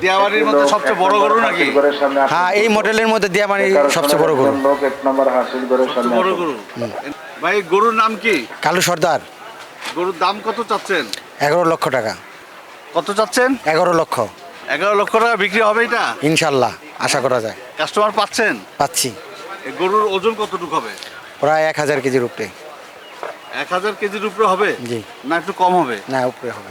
দিয়াবাড়ির মধ্যে সবচেয়ে বড় গরু নাকি? হ্যাঁ, এই মডেলের মধ্যে দিয়াবাড়ি সবচেয়ে বড় গরু। সবচেয়ে বড় গরু। ভাই গরুর নাম কি? কালু সর্দার। গরুর দাম কত চাচ্ছেন? 11 লক্ষ টাকা। কত চাচ্ছেন? 11 লক্ষ। 11 লক্ষ টাকা বিক্রি হবে এটা? ইনশাল্লাহ আশা করা যায়। কাস্টমার পাচ্ছেন? পাচ্ছি। এই গরুর ওজন কতটুকু হবে? প্রায় 1000 কেজির উপরে। 1000 কেজির উপরে হবে? জি। না একটু কম হবে? না, উপরে হবে।